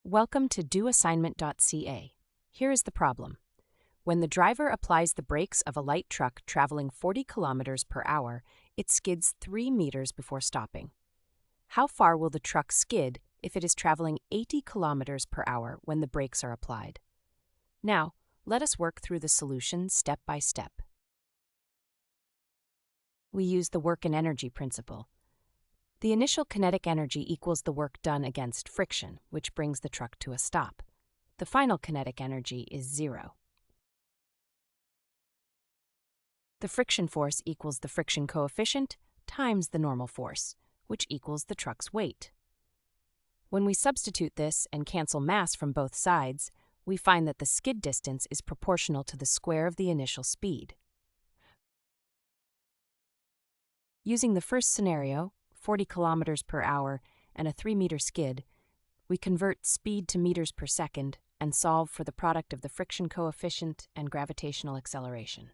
Welcome to doassignment-ca. Here is the problem. When the driver applies the brakes of a light truck traveling 40 kilometers per hour, it skids 3 meters before stopping. How far will the truck skid if it is traveling 80 kilometers per hour when the brakes are applied? Now, let us work through the solution step by step. We use the work and energy principle. The initial kinetic energy equals the work done against friction, which brings the truck to a stop. The final kinetic energy is 0. The friction force equals the friction coefficient times the normal force, which equals the truck's weight. When we substitute this and cancel mass from both sides, we find that the skid distance is proportional to the square of the initial speed. Using the first scenario, 40 kilometers per hour and a 3-meter skid, we convert speed to meters per second and solve for the product of the friction coefficient and gravitational acceleration.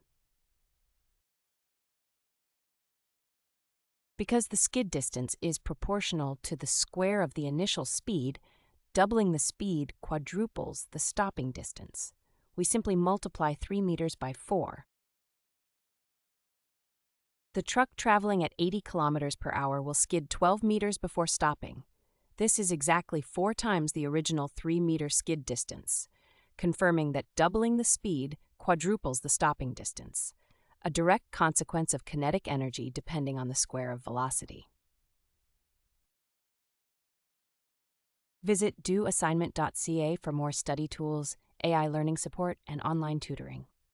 Because the skid distance is proportional to the square of the initial speed, doubling the speed quadruples the stopping distance. We simply multiply 3 meters by 4. The truck traveling at 80 kilometers per hour will skid 12 meters before stopping. This is exactly 4 times the original 3-meter skid distance, confirming that doubling the speed quadruples the stopping distance, a direct consequence of kinetic energy depending on the square of velocity. Visit doassignment.ca for more study tools, AI learning support, and online tutoring.